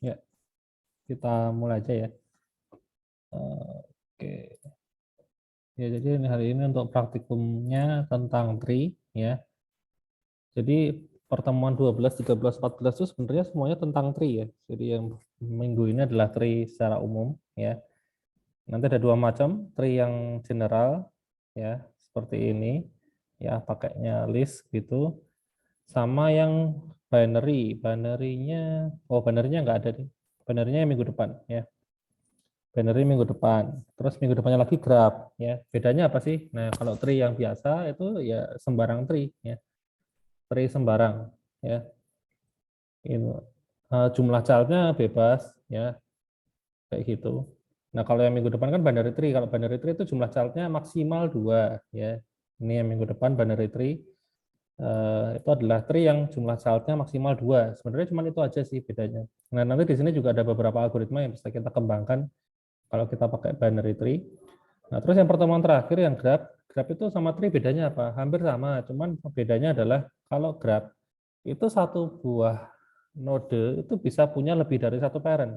Ya, kita mulai aja ya. Oke. Ya, jadi hari ini untuk praktikumnya tentang tree ya. Jadi pertemuan 12, 13, 14 itu sebenarnya semuanya tentang tree ya. Jadi yang minggu ini adalah tree secara umum ya. Nanti ada dua macam, tree yang general ya, seperti ini ya, pakainya list gitu. Sama yang binary, binary-nya binary-nya nggak ada nih. Binary-nya minggu depan ya. Binary minggu depan. Terus minggu depannya lagi graph ya. Bedanya apa sih? Nah, kalau tree yang biasa itu ya sembarang tree ya. Tree sembarang ya. Ini jumlah childnya bebas ya, kayak gitu. Nah, kalau yang minggu depan kan binary tree. Kalau binary tree itu jumlah childnya maksimal 2 ya. Ini yang minggu depan binary tree. Itu adalah tree yang jumlah childnya maksimal 2. Sebenarnya cuma itu aja sih bedanya. Nah, nanti di sini juga ada beberapa algoritma yang bisa kita kembangkan kalau kita pakai binary tree. Nah, terus yang pertemuan terakhir yang graph, graph itu sama tree bedanya apa? Hampir sama, cuman bedanya adalah kalau graph itu satu buah node itu bisa punya lebih dari satu parent.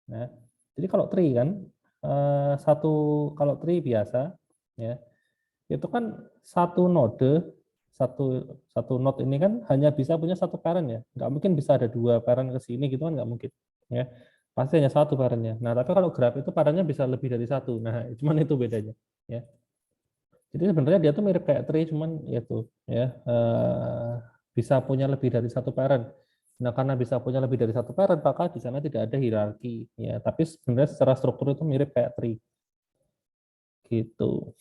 Nah, jadi kalau tree kan kalau tree biasa ya itu kan satu node satu node ini kan hanya bisa punya satu parent ya, nggak mungkin bisa ada dua parent ke sini gitu kan, nggak mungkin ya, pasti hanya satu parentnya. Nah tapi kalau graph itu parentnya bisa lebih dari satu, nah cuman itu bedanya ya. Jadi sebenarnya dia tuh mirip kayak tree, cuman ya tuh ya bisa punya lebih dari satu parent. Nah karena bisa punya lebih dari satu parent maka di sana tidak ada hierarki ya, tapi sebenarnya secara struktur itu mirip kayak tree gitu.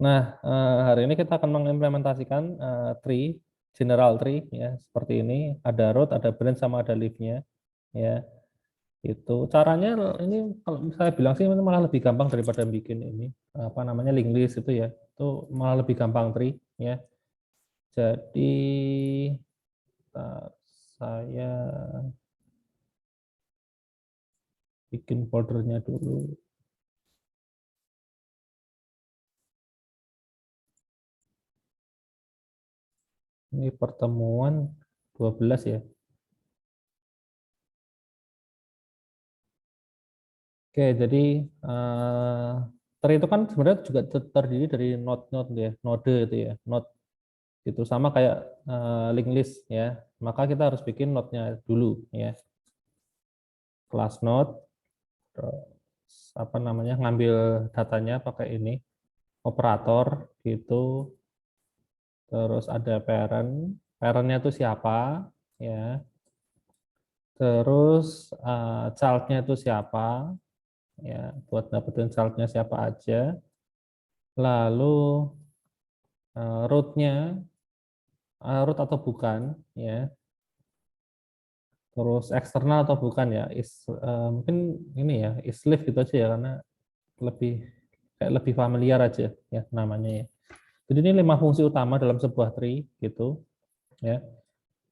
Nah, hari ini kita akan mengimplementasikan tree, general tree ya, seperti ini. Ada root, ada branch, sama ada leaf-nya ya. Itu caranya ini kalau saya bilang sih ini malah lebih gampang daripada bikin ini apa namanya linked list itu ya. Itu malah lebih gampang tree ya. Jadi saya bikin foldernya dulu. Ini pertemuan 12 ya. Oke, jadi tree itu kan sebenarnya juga terdiri dari node-node ya, node itu ya, node gitu sama kayak link list ya. Maka kita harus bikin node-nya dulu ya. Class node, terus apa namanya, ngambil datanya pakai ini operator gitu. Terus ada parent, parentnya itu siapa ya. Terus child-nya itu siapa ya, buat dapetin child-nya siapa aja. Lalu root-nya root atau bukan ya, terus eksternal atau bukan ya, mungkin ini ya is live gitu aja ya, karena lebih kayak lebih familiar aja ya namanya ya. Jadi ini 5 fungsi utama dalam sebuah tree gitu ya.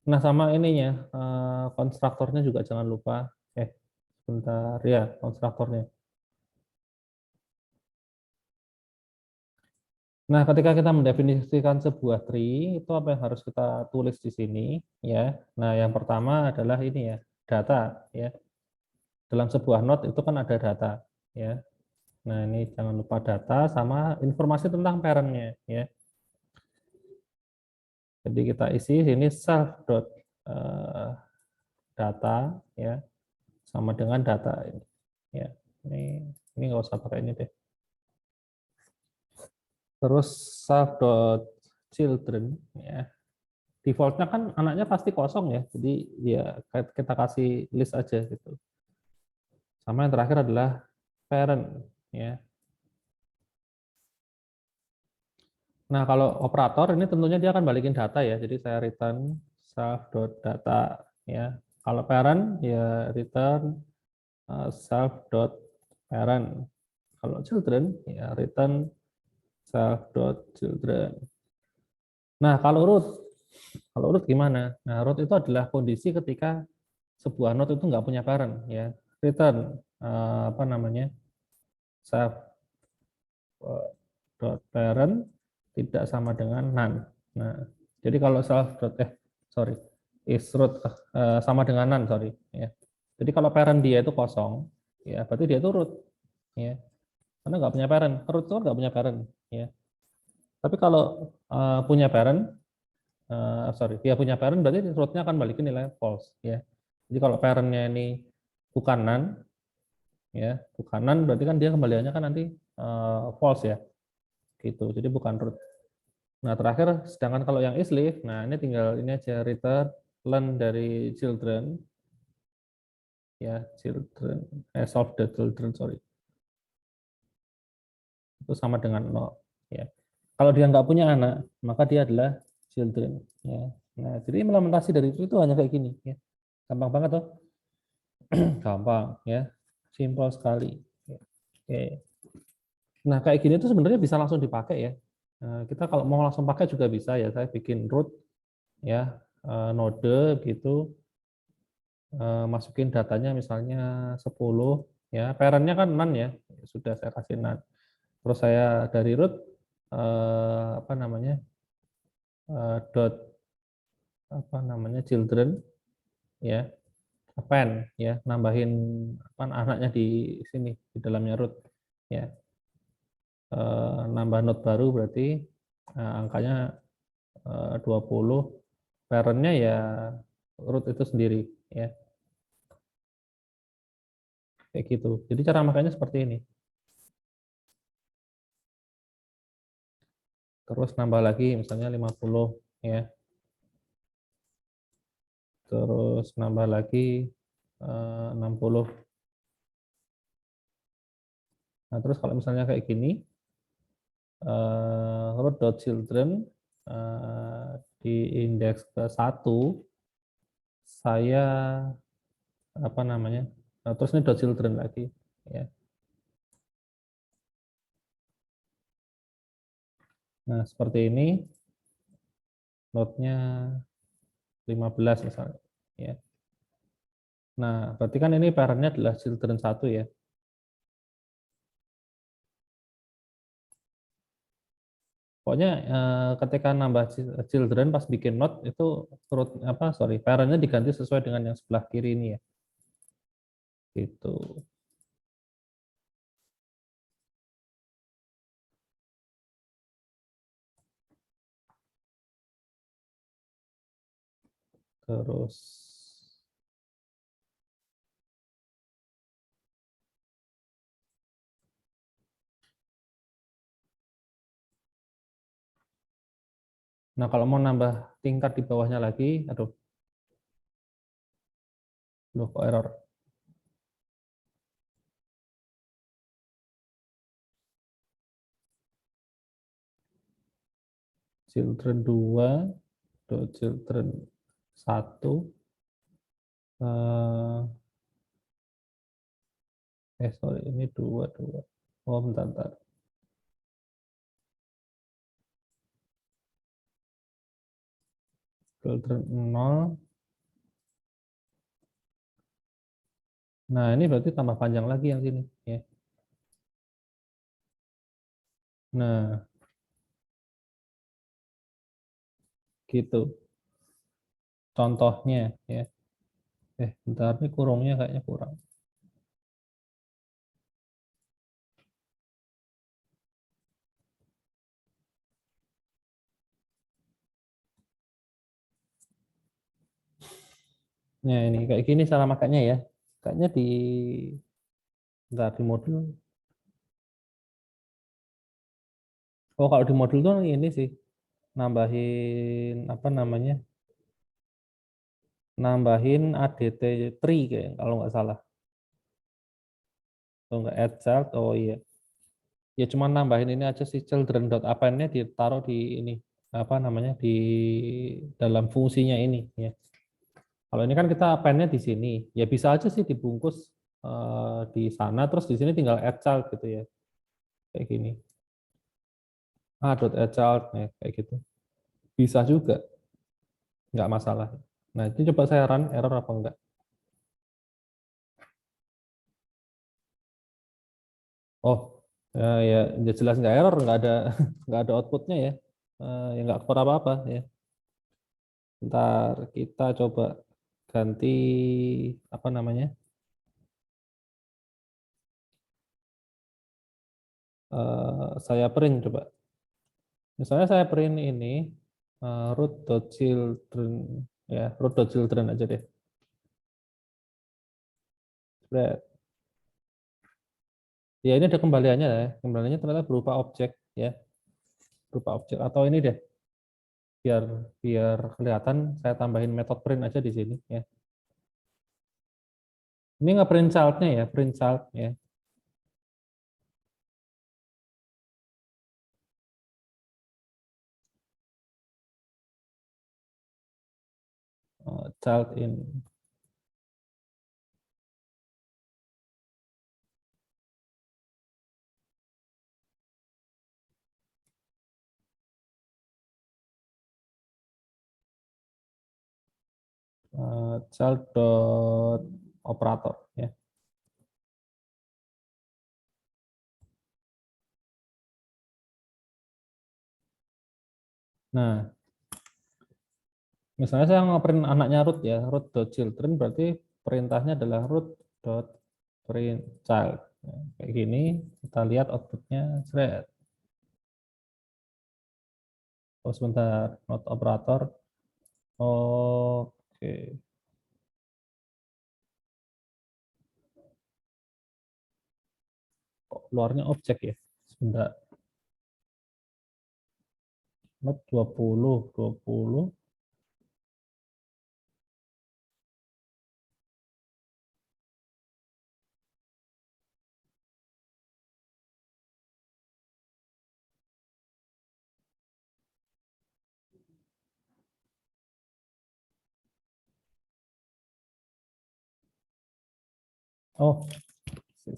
Nah sama ininya konstruktornya juga jangan lupa. Sebentar ya, konstruktornya. Nah, ketika kita mendefinisikan sebuah tree, itu apa yang harus kita tulis di sini ya. Nah, yang pertama adalah ini ya, data ya. Dalam sebuah node itu kan ada data ya. Nah, ini jangan lupa data sama informasi tentang parentnya ya. Jadi kita isi sini self dot data ya, sama dengan data ini ya. Ini nggak usah pakai ini deh. Terus self dot children ya. Defaultnya kan anaknya pasti kosong ya, jadi ya kita kasih list aja gitu. Sama yang terakhir adalah parent ya. Nah, kalau operator ini tentunya dia akan balikin data ya. Jadi saya return self.data ya. Kalau parent ya return self.parent. Kalau children ya return self.children. Nah, kalau root gimana? Nah, root itu adalah kondisi ketika sebuah node itu nggak punya parent ya. Return apa namanya? Self.parent tidak sama dengan none. Nah, jadi kalau sorry. is root sama dengan none, sorry ya. Jadi kalau parent dia itu kosong, ya berarti dia itu root, ya. Karena nggak punya parent, root itu nggak punya parent, ya. Tapi kalau punya parent, sorry, dia punya parent berarti rootnya akan balikin nilai false, ya. Jadi kalau parentnya ini bukan none, ya, bukan none berarti kan dia kembaliannya kan nanti false ya, gitu. Jadi bukan root. Nah terakhir, sedangkan kalau yang is leaf, nah ini tinggal ini aja return dari children, ya children, solve the children, sorry, itu sama dengan 0, ya. Kalau dia nggak punya anak, maka dia adalah children, ya. Nah jadi implementasi dari itu hanya kayak gini, ya. Gampang banget tuh. Gampang, ya, simple sekali. Oke. Nah kayak gini tuh sebenarnya bisa langsung dipakai ya. Kita kalau mau langsung pakai juga bisa ya. Saya bikin root, ya, node gitu, masukin datanya misalnya 10, ya, parentnya kan none ya, sudah saya kasih none. Terus saya dari root apa namanya, dot apa namanya, children, ya, append, ya, nambahin apa anaknya di sini di dalamnya root, ya, nambah node baru berarti angkanya 20, parentnya ya root itu sendiri, ya, kayak gitu. Jadi cara makanya seperti ini. Terus nambah lagi misalnya 50, ya. Terus nambah lagi 60. Nah, terus kalau misalnya kayak gini, root.children di indeks ke 1, saya apa namanya, terus ini dot children lagi, ya. Nah, seperti ini, node-nya 15 misalnya, ya. Nah, berarti kan ini parent-nya adalah children 1 ya. Pokoknya ketika nambah children pas bikin node itu root apa, sorry, parent-nya diganti sesuai dengan yang sebelah kiri ini ya. Gitu. Terus nah kalau mau nambah tingkat di bawahnya lagi, aduh, loh kok error. Children 2, children 1, sorry, ini 2, 2. Oh, bentar, bentar. Children 0. Nah, ini berarti tambah panjang lagi yang sini, ya. Nah, gitu. Contohnya, ya. Bentar, ini kurungnya kayaknya kurang. Nah, ini kayak gini cara makanya ya. Kayaknya bentar, di modul. Oh, kalau di modul tuh ini sih, nambahin apa namanya? Nambahin ADT tree kayak kalau nggak salah. Kalau nggak add child, oh iya. Ya cuma nambahin ini aja sih, children.append-nya ditaruh di ini, apa namanya, di dalam fungsinya ini ya. Kalau ini kan kita append-nya di sini, ya bisa aja sih dibungkus di sana, terus di sini tinggal add child gitu ya, kayak gini. Dot add child, nih kayak gitu. Bisa juga, nggak masalah. Nah itu coba saya run, error apa enggak. Oh, ya jelas nggak error, nggak ada nggak ada outputnya ya, ya nggak keluar apa-apa ya. Ntar kita coba ganti apa namanya? Saya print coba. Misalnya saya print ini root.children ya, root.children aja deh. Spread. Ya ini ada kembaliannya ya. Kembaliannya ternyata berupa objek ya, berupa objek atau ini deh. Biar biar kelihatan saya tambahin metode print aja di sini ya. Ini nggak print child-nya ya, print child ya. Child in child dot operator ya. Nah, misalnya saya nge-print anaknya root ya, root.children berarti perintahnya adalah root.print child. Nah, kayak gini, kita lihat outputnya thread. Oh sebentar, not operator. Oke, kok luarnya objek ya. Sebentar, not 20. Oh, si.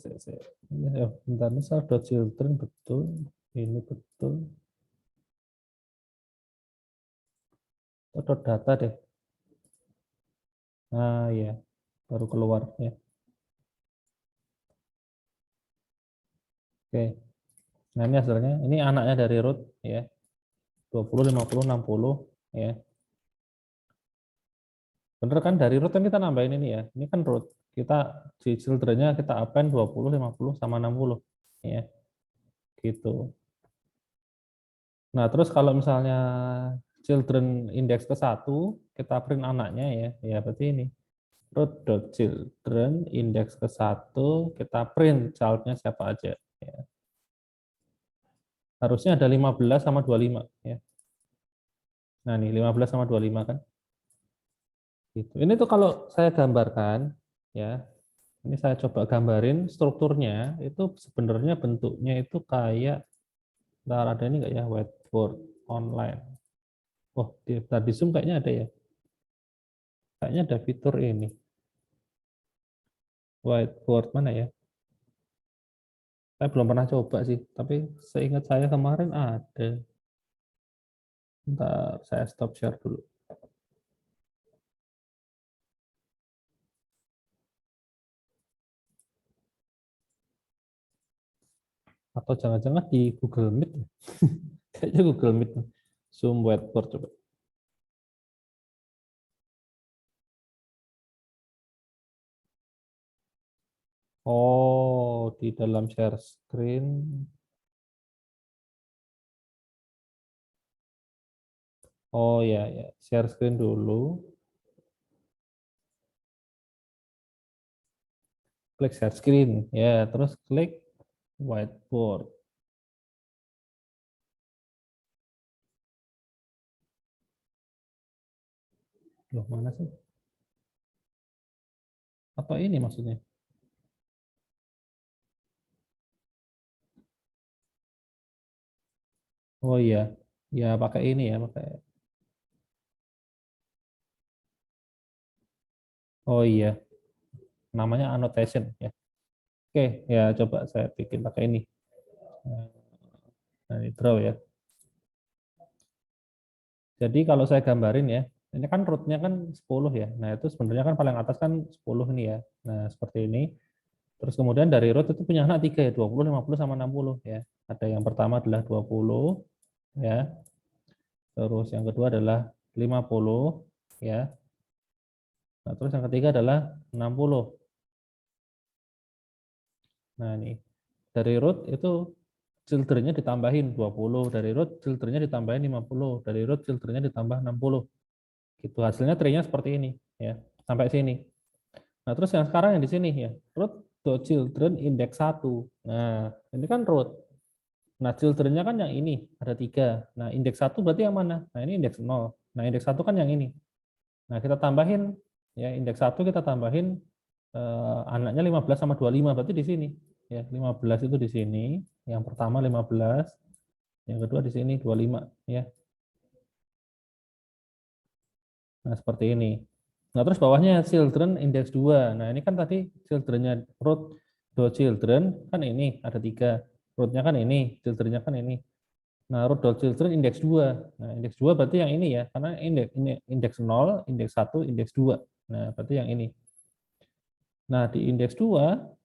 Ya, bentar, ini saya dot children betul, ini betul. Dot data deh. Nah ya, baru keluar ya. Oke. Nah, ini hasilnya. Ini anaknya dari root ya. 20, 50, 60 ya. Bener kan dari root kan kita nambahin ini ya. Ini kan root. Kita di children-nya kita append 20, 50 sama 60 ya. Gitu. Nah, terus kalau misalnya children index ke satu kita print anaknya ya. Ya berarti ini root.children index ke satu kita print child-nya siapa aja ya. Harusnya ada 15 sama 25 ya. Nah, nih 15 sama 25 kan. Gitu. Ini tuh kalau saya gambarkan ya, ini saya coba gambarin strukturnya itu sebenarnya bentuknya itu kayak, ntar ada ini nggak ya, whiteboard online. Oh, di, tadi Zoom kayaknya ada ya. Kayaknya ada fitur ini. Whiteboard mana ya? Saya belum pernah coba sih, tapi seingat saya kemarin ada. Ntar saya stop share dulu. Atau jangan-jangan di Google Meet. Kayaknya Google Meet. Zoom whiteboard coba. Oh, di dalam share screen. Oh ya, ya, share screen dulu. Klik share screen, ya, terus klik whiteboard. Loh, mana sih? Apa ini maksudnya? Oh iya, ya pakai ini ya, pakai. Oh iya, namanya annotation ya. Oke, ya coba saya bikin pakai ini. Nah, ini draw ya. Jadi kalau saya gambarin ya, ini kan rootnya kan 10 ya. Nah, itu sebenarnya kan paling atas kan 10 ini ya. Nah, seperti ini. Terus kemudian dari root itu punya anak 3 ya, 20, 50 sama 60 ya. Ada yang pertama adalah 20 ya. Terus yang kedua adalah 50 ya. Nah, terus yang ketiga adalah 60. Nah, ini dari root itu children-nya ditambahin 20, dari root children-nya ditambahin 50, dari root children-nya ditambah 60. Gitu. Hasilnya tree-nya seperti ini, ya. Sampai sini. Nah, terus yang sekarang yang di sini ya, root to children index 1. Nah, ini kan root. Nah, children-nya kan yang ini, ada 3. Nah, indeks 1 berarti yang mana? Nah, ini indeks 0. Nah, indeks 1 kan yang ini. Nah, kita tambahin, ya indeks 1 kita tambahin anaknya 15 sama 25, berarti di sini. Ya, 15 itu di sini. Yang pertama 15, yang kedua di sini 25. Ya. Nah, seperti ini. Nah, terus bawahnya children index 2. Nah, ini kan tadi children-nya root do children, kan ini ada 3. Root-nya kan ini, children-nya kan ini. Nah, root do children index 2. Nah, indeks 2 berarti yang ini ya, karena indeks 0, indeks 1, indeks 2. Nah, berarti yang ini. Nah, di indeks 2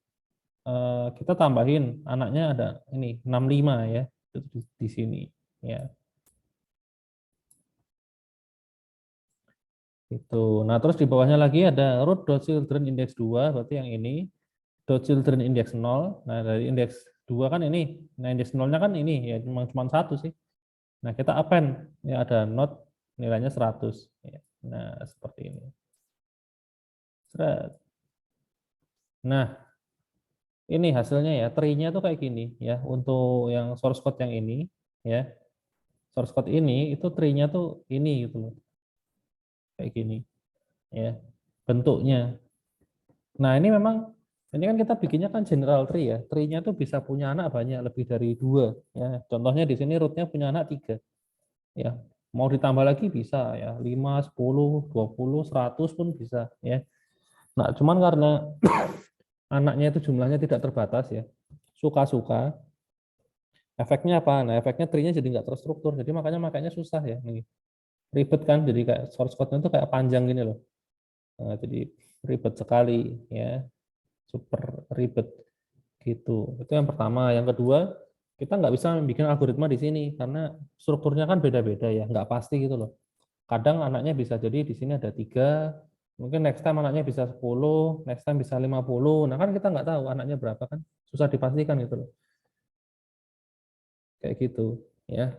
kita tambahin anaknya ada ini 65 ya, itu di sini ya. Itu. Nah, terus di bawahnya lagi ada root dot children index 2, berarti yang ini. Dot children index 0. Nah, dari indeks 2 kan ini. Nah, indeks 0-nya kan ini ya, cuma 1 sih. Nah, kita append ya, ada not nilainya 100 ya. Nah, seperti ini. Nah, ini hasilnya ya, tree-nya tuh kayak gini ya. Untuk yang source code yang ini ya. Source code ini itu tree-nya tuh ini gitu loh. Kayak gini ya bentuknya. Nah, ini memang ini kan kita bikinnya kan general tree ya. Tree-nya tuh bisa punya anak banyak, lebih dari 2 ya. Contohnya di sini root-nya punya anak 3 ya. Mau ditambah lagi bisa ya, 5, 10, 20, 100 pun bisa ya. Nah, cuman karena anaknya itu jumlahnya tidak terbatas ya. Suka-suka. Efeknya apa? Nah, efeknya tree-nya jadi nggak terstruktur. Jadi makanya susah ya. Nih, ribet kan, jadi kayak source code-nya itu kayak panjang gini loh. Nah, jadi ribet sekali ya, super ribet gitu. Itu yang pertama. Yang kedua, kita nggak bisa bikin algoritma di sini karena strukturnya kan beda-beda ya, nggak pasti gitu loh. Kadang anaknya bisa jadi di sini ada 3, mungkin next time anaknya bisa 10, next time bisa 50. Nah, kan kita nggak tahu anaknya berapa kan, susah dipastikan gitu loh. Kayak gitu ya.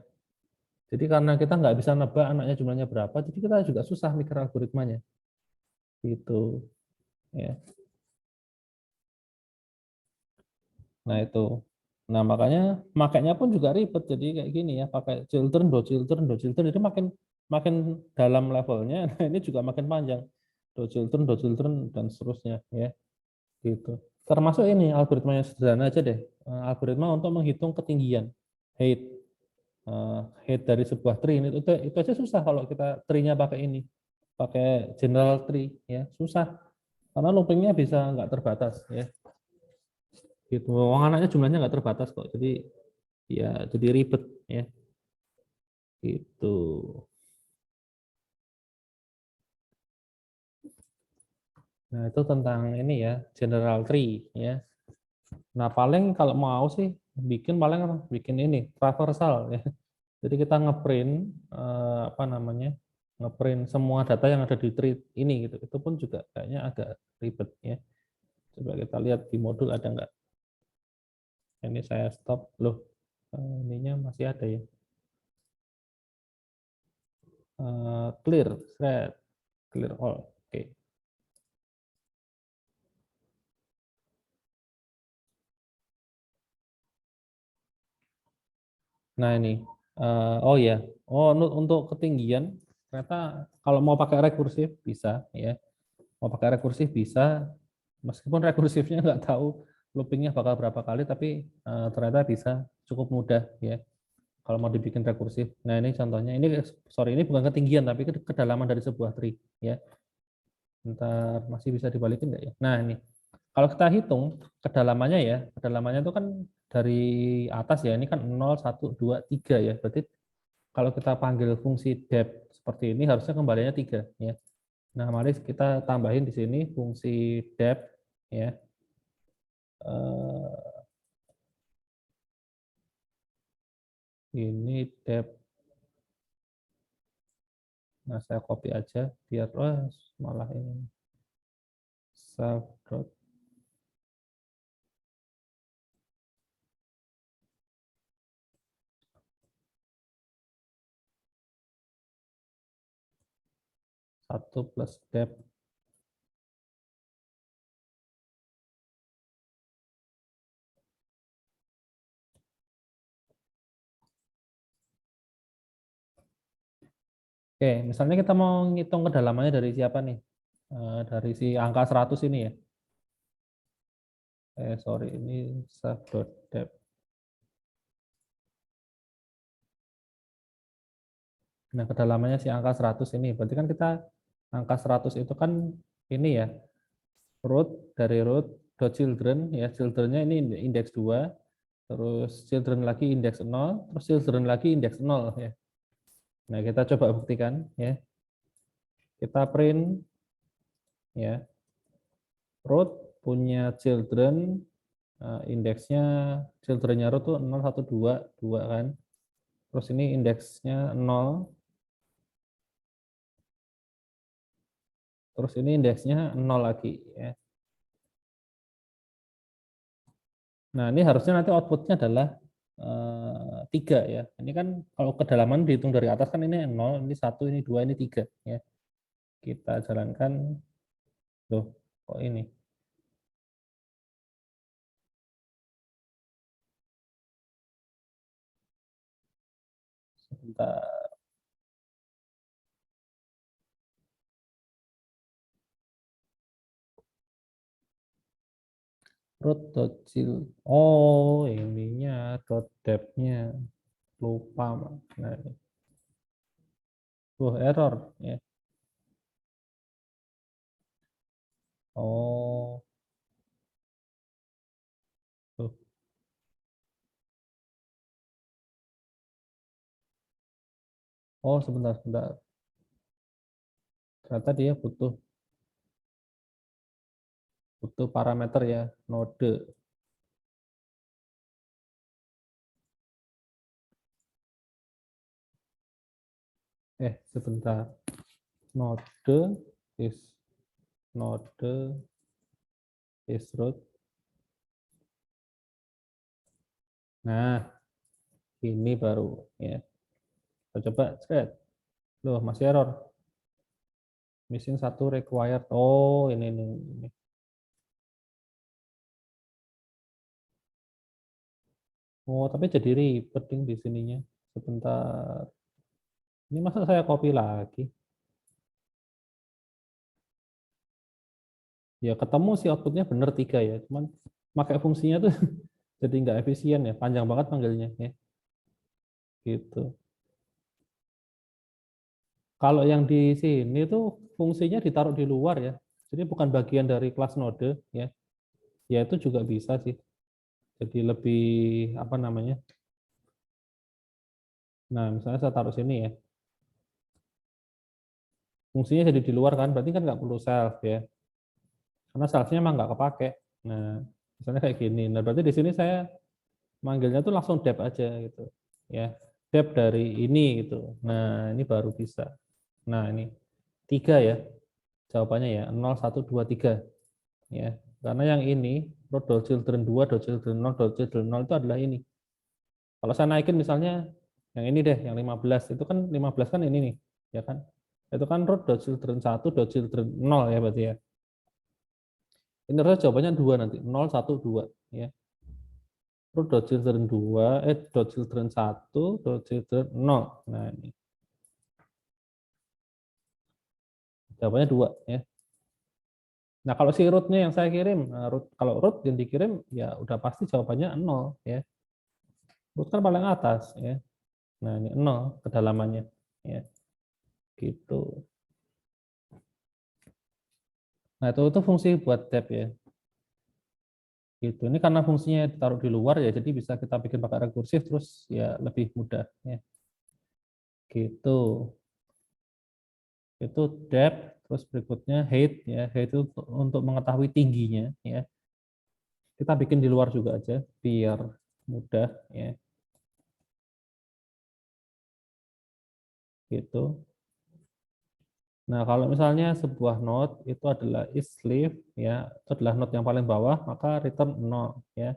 Jadi karena kita nggak bisa nebak anaknya jumlahnya berapa, jadi kita juga susah mikir algoritmanya. Gitu ya. Nah, itu. Nah, makanya makainya pun juga ribet. Jadi kayak gini ya, pakai children, do children itu makin makin dalam levelnya. Nah, ini juga makin panjang. Do children dan seterusnya ya. Gitu. Termasuk ini algoritma yang sederhana aja deh. Algoritma untuk menghitung ketinggian height. Height dari sebuah tree itu aja susah kalau kita tree-nya pakai ini. Pakai general tree ya, susah. Karena loopingnya bisa nggak terbatas ya. Gitu. Wong anaknya jumlahnya nggak terbatas kok. Jadi ya jadi ribet ya. Gitu. Nah, itu tentang ini ya, general tree ya. Nah, paling kalau mau sih paling bikin ini traversal ya. Jadi kita ngeprint apa namanya? Ngeprint semua data yang ada di tree ini gitu. Itu pun juga kayaknya agak ribet ya. Coba kita lihat di modul ada nggak? Ini saya stop loh. Ininya masih ada ya. Clear, thread, clear all. Oke. Nah, ini. Oh ya. Oh, untuk ketinggian ternyata kalau mau pakai rekursif bisa ya. Mau pakai rekursif bisa, meskipun rekursifnya nggak tahu loopingnya bakal berapa kali, tapi ternyata bisa cukup mudah ya kalau mau dibikin rekursif. Nah, ini contohnya. Ini bukan ketinggian tapi kedalaman dari sebuah tree ya. Ntar masih bisa dibalikin nggak ya? Nah, ini kalau kita hitung kedalamannya ya, kedalamannya itu kan dari atas ya, ini kan 0, 1, 2, 3 ya. Berarti kalau kita panggil fungsi depth seperti ini harusnya kembalinya 3 ya. Nah, mari kita tambahin di sini fungsi depth ya. Ini depth Nah, saya copy aja biar malah ini self dot. Satu plus dep. Oke, misalnya kita mau ngitung kedalamannya dari siapa nih? Dari si angka 100 ini ya. Sorry, ini self.depth. Nah, kedalamannya si angka 100 ini. Berarti kan kita angka 100 itu kan ini ya, root dari root dot children ya, childrennya ini indeks 2, terus children lagi indeks 0, terus children lagi indeks 0 ya. Nah, kita coba buktikan ya. Kita print ya, root punya children, indeksnya childrennya root tuh 0, 1, 2, 2 kan. Terus ini indeksnya 0, terus ini indeksnya 0 lagi ya. Nah, ini harusnya nanti outputnya adalah 3 ya. Ini kan kalau kedalaman dihitung dari atas kan ini 0, ini 1, ini 2, ini 3 ya. Kita jalankan, loh kok ini. Sebentar. Root dot child. Oh, ininya dot depth-nya lupa. Nah, ini. Error ya. Oh, tuh. Oh, sebentar, sebentar. Ternyata dia butuh butuh parameter ya, node. Sebentar. Node is node is root. Nah, ini baru ya. Kita coba thread. Loh, masih error. Missing satu required. Oh, ini. Oh, tapi jadi ribet di sininya. Sebentar. Ini masa saya copy lagi? Ya ketemu sih outputnya bener 3 ya. Cuman pakai fungsinya tuh jadi nggak efisien ya. Panjang banget panggilnya ya. Gitu. Kalau yang di sini tuh fungsinya ditaruh di luar ya. Jadi bukan bagian dari kelas node ya. Ya itu juga bisa sih. Jadi lebih apa namanya? Nah, misalnya saya taruh sini ya. Fungsinya jadi di luar kan, berarti kan nggak perlu self ya. Karena selfnya emang nggak kepake. Nah, misalnya kayak gini. Nah, berarti di sini saya manggilnya tuh langsung dep aja gitu. Ya, dep dari ini gitu. Nah, ini baru bisa. Nah, ini 3 ya. Jawabannya ya 0, 1, 2, 3. Ya, karena yang ini root dot children 2 dot children 0 dot children 0 itu adalah ini. Kalau saya naikin misalnya yang ini deh, yang 15 itu kan 15 kan ini nih, ya kan? Itu kan root dot children 1 dot children 0 ya berarti ya. Ini harusnya jawabannya 2 nanti, 0, 1, 2 ya. Root dot children 2 dot children 1 dot children 0. Nah, ini jawabannya 2 ya. Nah, kalau si rootnya yang saya kirim, kalau root yang dikirim ya udah pasti jawabannya 0 ya. Root kan paling atas ya. Nah, ini 0 kedalamannya ya. Gitu. Nah, itu fungsi buat dep ya. Gitu. Ini karena fungsinya ditaruh di luar ya, jadi bisa kita bikin pakai rekursif terus ya lebih mudah ya. Gitu. Itu depth, terus berikutnya height ya. Height itu untuk mengetahui tingginya ya. Kita bikin di luar juga aja biar mudah ya. Gitu. Nah, kalau misalnya sebuah node itu adalah is leaf, ya, itu adalah node yang paling bawah, maka return 0, ya.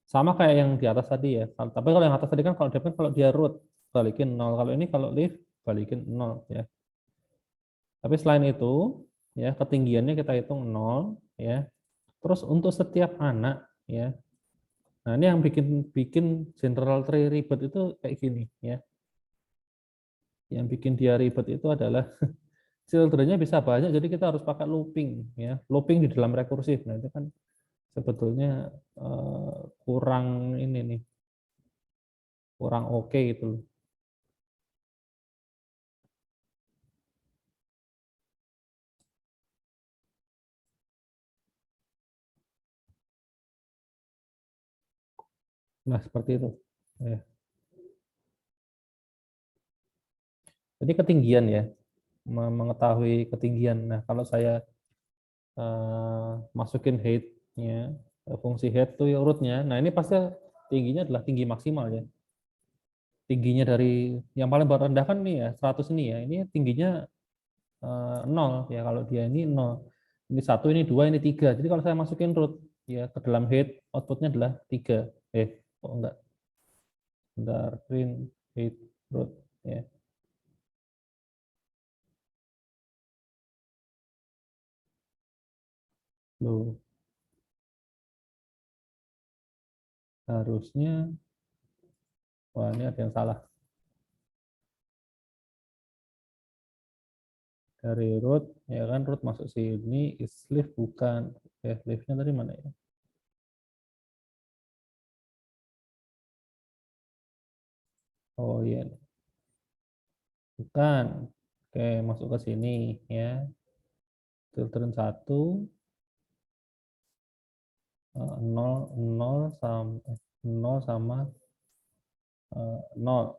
Sama kayak yang di atas tadi ya. Tapi kalau yang atas tadi kan kalau dia root balikin 0. Kalau ini kalau leaf balikin 0, ya. Tapi selain itu, ya, ketinggiannya kita hitung 0, ya. Terus untuk setiap anak, ya. Nah, ini yang bikin bikin general tree ribet itu kayak gini, ya. Yang bikin dia ribet itu adalah children-nya bisa banyak, jadi kita harus pakai looping, ya. Looping di dalam rekursif. Nah, itu kan sebetulnya kurang ini nih, kurang oke gitu loh. Nah, seperti itu. Ya. Jadi ketinggian ya, mengetahui ketinggian. Nah, kalau saya masukin height-nya, fungsi height tuh ya root-nya. Nah, ini pasti tingginya adalah tinggi maksimal ya. Tingginya dari yang paling rendah kan nih ya, 100 ini ya. Ini tingginya 0 ya, kalau dia ini 0. Ini 1, ini 2, ini 3. Jadi kalau saya masukin root ya ke dalam height, outputnya adalah 3. Kok enggak? Bentar, print height root ya. Loh, harusnya, wah ini ada yang salah. Dari root, ya kan, root masuk sini, is leaf bukan. Leaf-nya tadi mana ya? Oh iya, bukan. Oke, masuk ke sini ya. Children 1, 0, 0 sama 0 sama 0.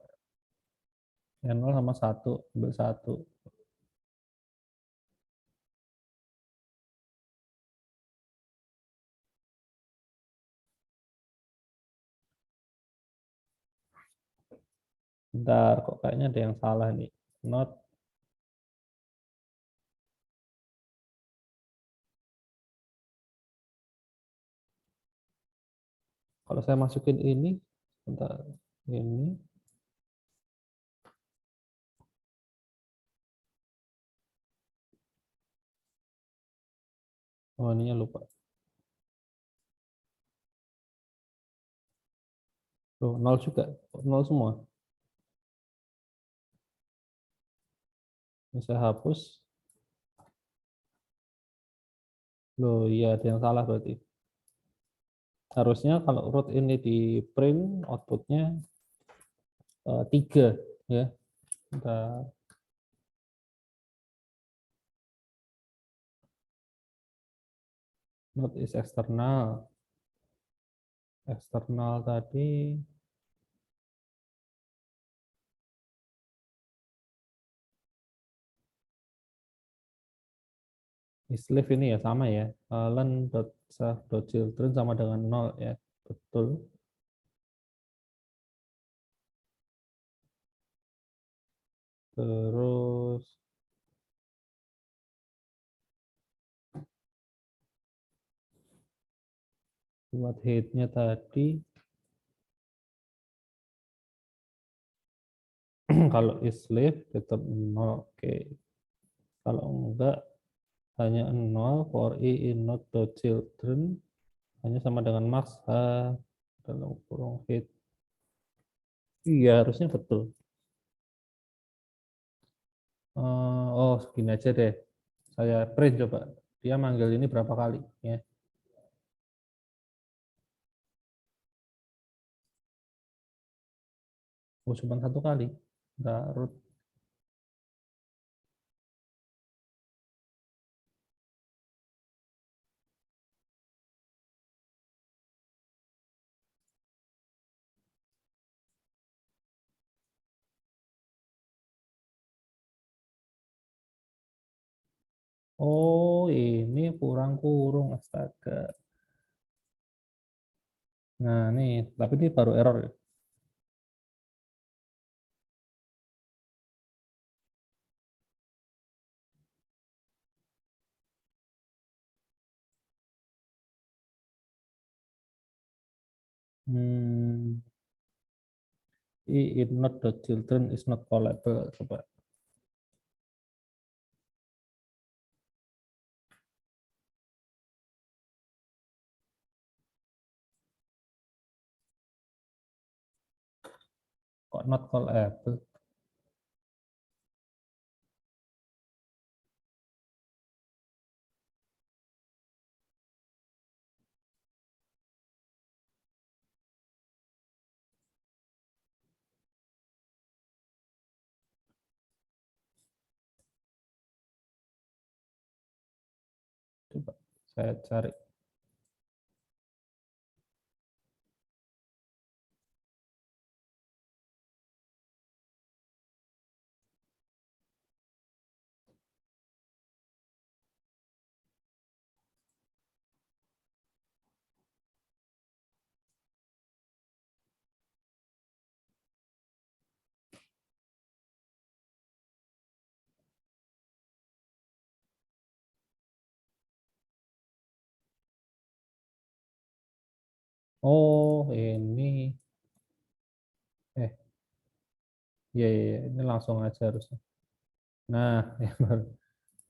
Ya, 0 sama 1, ambil 1. Bentar, kok kayaknya ada yang salah nih. Not, kalau saya masukin ini, bentar, ini, oh ininya lupa. Loh, 0 juga, 0 semua. Ini saya hapus. Loh, iya ada yang salah berarti. Harusnya kalau root ini di print, outputnya 3 ya. Bentar. Not is external. Eksternal tadi is leaf ini ya, sama ya. Learn.self.children sama dengan 0 ya. Betul. Terus buat head-nya tadi kalau is leaf tetap 0. Oke. Kalau enggak hanya 0 for i in not.children hanya sama dengan max h dalam kurung head. Iya, harusnya betul. Oh, segini aja deh. Saya print coba. Dia manggil ini berapa kali ya? Oh, cuma 1 kali. Nggak root. Oh, ini kurang kurung, astaga. Nah, nih, tapi ini baru error ya. It not the children is not callable. Coba. Kok not callable? Coba saya cari. Oh, ini. Eh, ya, ya, ya. Ini langsung aja harusnya. Nah,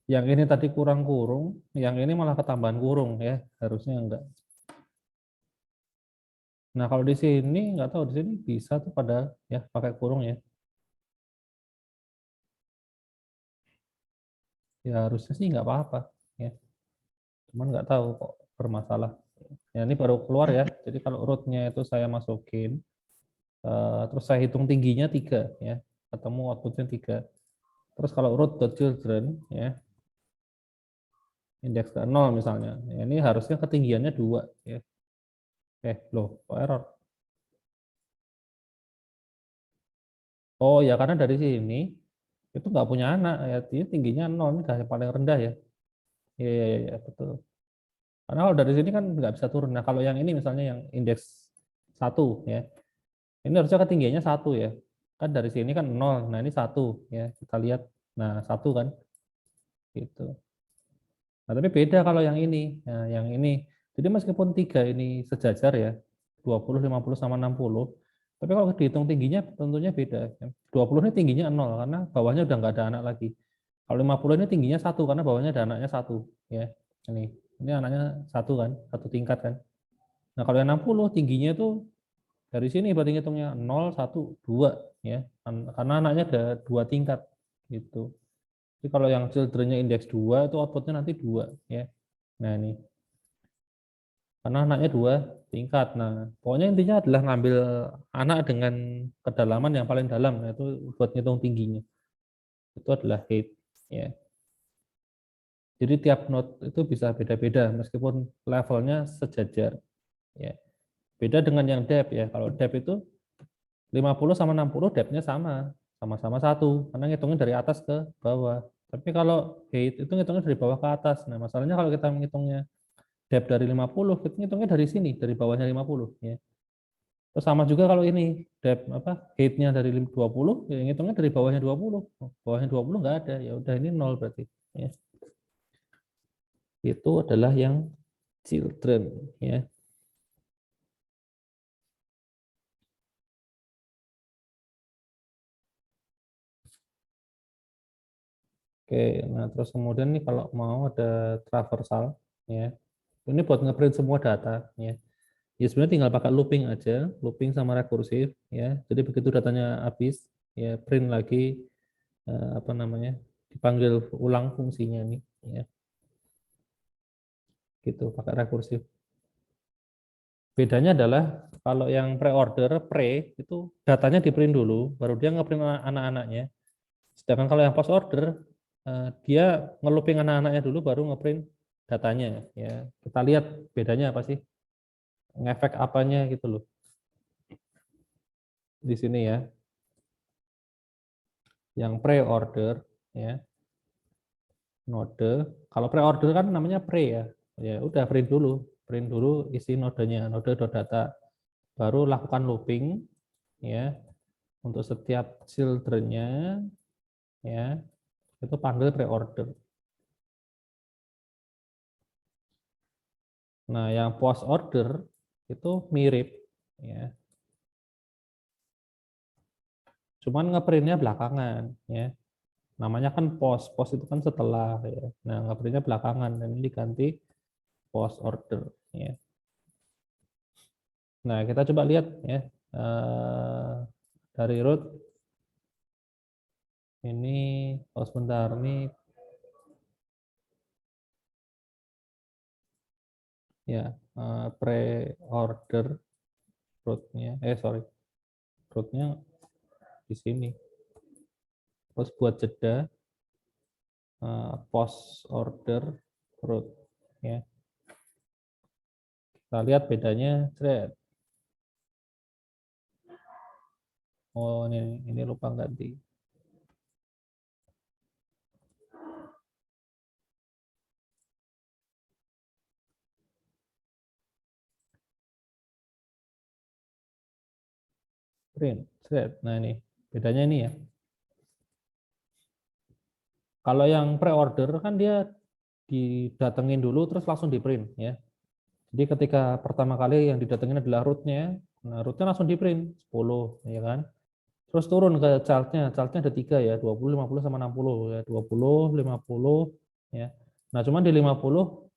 yang ini tadi kurang kurung, yang ini malah ketambahan kurung ya. Harusnya enggak. Nah, kalau di sini nggak tahu, di sini bisa tuh pada ya pakai kurung ya. Ya harusnya sih nggak apa-apa ya. Cuman nggak tahu kok bermasalah. Ya ini baru keluar ya. Jadi kalau rootnya itu saya masukin, terus saya hitung tingginya 3 ya. Ketemu outputnya 3. Terus kalau root.children ya, indeks ke 0 misalnya. Ya, ini harusnya ketinggiannya 2 ya. Loh, kok error? Oh ya, karena dari sini itu nggak punya anak ya, ini tingginya 0, ini yang paling rendah ya. Iya, iya, iya, betul. Karena kalau dari sini kan nggak bisa turun. Nah, kalau yang ini misalnya yang indeks 1 ya, ini harusnya ketinggiannya 1 ya. Kan dari sini kan 0, nah ini 1 ya. Kita lihat, nah 1 kan, gitu. Nah, tapi beda kalau yang ini. Nah, yang ini, jadi meskipun 3 ini sejajar ya, 20, 50, sama 60, tapi kalau dihitung tingginya tentunya beda. 20 ini tingginya 0, karena bawahnya udah nggak ada anak lagi. Kalau 50 ini tingginya 1, karena bawahnya ada anaknya 1. Ya. Ini anaknya 1 kan, 1 tingkat kan. Nah, kalau yang 60 tingginya itu dari sini berarti hitungnya 0, 1, 2 ya. Karena anaknya ada 2 tingkat gitu. Jadi kalau yang children-nya indeks 2 itu outputnya nanti 2 ya. Nah, ini karena anaknya 2 tingkat. Nah, pokoknya intinya adalah ngambil anak dengan kedalaman yang paling dalam, nah, itu buat ngitung tingginya. Itu adalah height ya. Jadi tiap node itu bisa beda-beda meskipun levelnya sejajar ya. Beda dengan yang depth ya. Kalau depth itu 50 sama 60 depth-nya sama-sama 1, karena ngitungnya dari atas ke bawah. Tapi kalau height itu ngitungnya dari bawah ke atas. Nah, masalahnya kalau kita menghitungnya depth dari 50, kita ngitungnya dari sini, dari bawahnya 50 ya. Terus sama juga kalau ini depth apa height-nya dari 20, ya ngitungnya dari bawahnya 20. Bawahnya 20 nggak ada, ya udah ini 0 berarti ya. Itu adalah yang children ya. Oke, nah terus kemudian nih kalau mau ada traversal ya. Ini buat ngeprint semua data ya. Ya sebenarnya tinggal pakai looping aja, looping sama rekursif ya. Jadi begitu datanya habis ya print lagi, apa namanya, dipanggil ulang fungsinya nih ya. Gitu pakai rekursif. Bedanya adalah kalau yang pre-order, pre itu datanya di print dulu, baru dia ngeprint anak-anaknya. Sedangkan kalau yang post order, dia ngelooping anak-anaknya dulu, baru ngeprint datanya. Ya, kita lihat bedanya apa sih, ngefek apanya gitu loh di sini ya. Yang pre-order ya, node. Kalau pre-order kan namanya pre ya. Ya udah print dulu isi nodenya, node.data. Baru lakukan looping ya untuk setiap children-nya ya. Itu panggil pre-order. Nah, yang post order itu mirip ya. Cuman ngeprintnya belakangan, ya. Namanya kan post, post itu kan setelah, ya. Nah, ngeprintnya belakangan dan ini diganti post order, ya. Nah, kita coba lihat ya dari root ini, oh sebentar, ini ya pre-order rootnya, sorry, rootnya di sini. Terus buat jeda post order root, ya. Kita lihat bedanya, thread. Oh ini lupa ganti. Print, thread. Nah ini bedanya ini ya. Kalau yang pre-order kan dia didatengin dulu terus langsung di print ya. Jadi ketika pertama kali yang didatengin adalah rootnya, nah rootnya langsung di print 10 ya kan. Terus turun ke childnya, childnya ada 3 ya, 20, 50 sama 60 ya, 20, 50 ya. Nah cuman di 50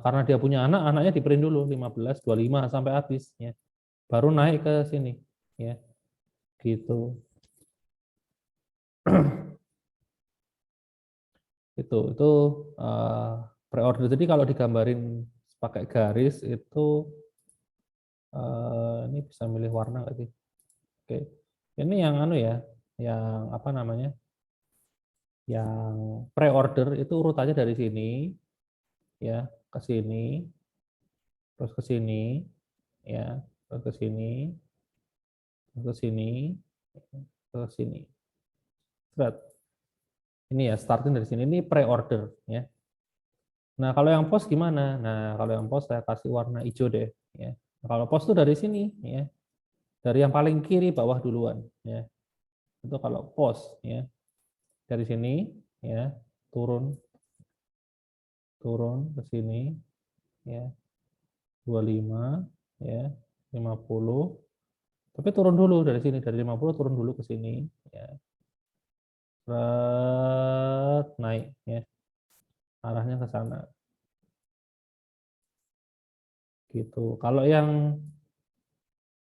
karena dia punya anak, anaknya di print dulu 15, 25 sampai habis ya. Baru naik ke sini ya. Gitu. Itu pre-order. Jadi kalau digambarin pakai garis itu ini bisa milih warna nggak sih? Oke, ini yang anu ya, yang apa namanya, yang pre-order itu urutannya dari sini ya ke sini, terus ke sini ya, terus ke sini, terus ke sini, ke sini. Ini ya starting dari sini, ini pre-order ya. Nah, kalau yang post gimana? Nah, kalau yang post saya kasih warna hijau deh. Ya. Nah, kalau post tuh dari sini, ya, dari yang paling kiri bawah duluan. Ya. Itu kalau post, ya, dari sini, ya, turun, turun ke sini, ya, 25, ya, 50. Tapi turun dulu dari sini, dari 50 turun dulu ke sini, ya, naik, ya, arahnya ke sana. Gitu. Kalau yang,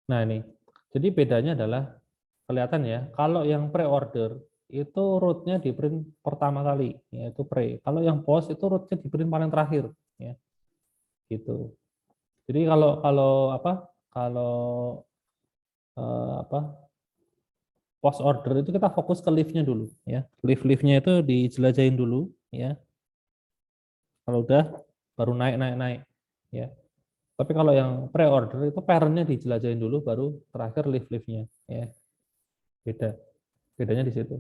nah ini, jadi bedanya adalah kelihatan ya, kalau yang pre-order itu rootnya di print pertama kali, yaitu pre. Kalau yang post itu rootnya di print paling terakhir, ya, gitu. Jadi kalau kalau apa, kalau apa post order itu kita fokus ke liftnya dulu, ya. Liftnya itu dijelajahin dulu, ya. Kalau udah baru naik naik naik, ya. Tapi kalau yang pre-order itu parentnya dijelajahin dulu, baru terakhir liftnya, ya. Beda, bedanya di situ.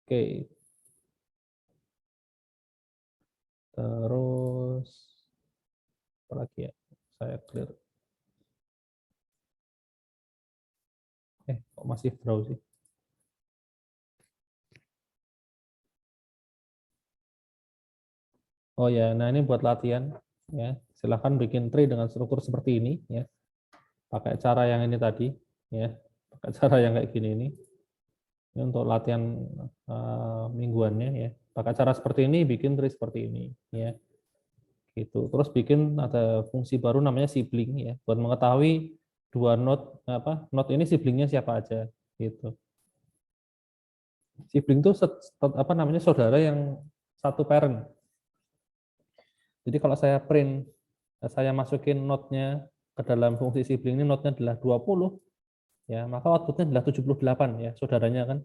Oke. Terus apa lagi ya? Saya clear. Kok masih draw sih? Oh ya, nah ini buat latihan ya. Silahkan bikin tree dengan struktur seperti ini ya. Pakai cara yang ini tadi ya. Pakai cara yang kayak gini ini. Ini untuk latihan mingguannya ya. Pakai cara seperti ini bikin tree seperti ini ya. Gitu. Terus bikin ada fungsi baru namanya sibling ya, buat mengetahui dua node apa, node ini siblingnya siapa aja gitu. Sibling itu apa namanya, saudara yang satu parent. Jadi kalau saya print, saya masukin node-nya ke dalam fungsi sibling ini, node-nya adalah 20, ya, maka output-nya adalah 78 ya, saudaranya kan.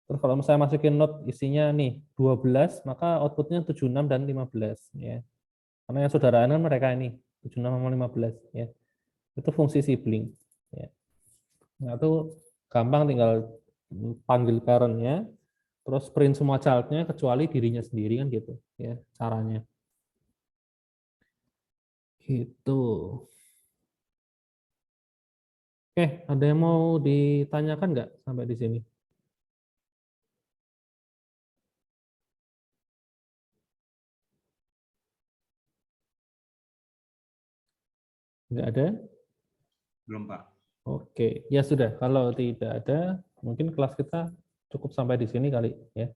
Terus kalau saya masukin node isinya nih 12, maka output-nya 76 dan 15 ya. Karena yang saudaraan kan mereka ini 76 sama 15 ya. Itu fungsi sibling ya. Nah, itu gampang, tinggal panggil parent-nya, terus print semua child-nya kecuali dirinya sendiri kan gitu ya caranya. Gitu. Oke, ada yang mau ditanyakan nggak sampai di sini? Nggak ada? Belum, Pak. Oke, ya sudah. Kalau tidak ada, mungkin kelas kita cukup sampai di sini kali ya.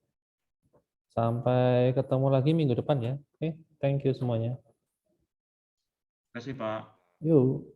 Sampai ketemu lagi minggu depan ya. Oke, thank you semuanya. Terima kasih, Pak. Yuk.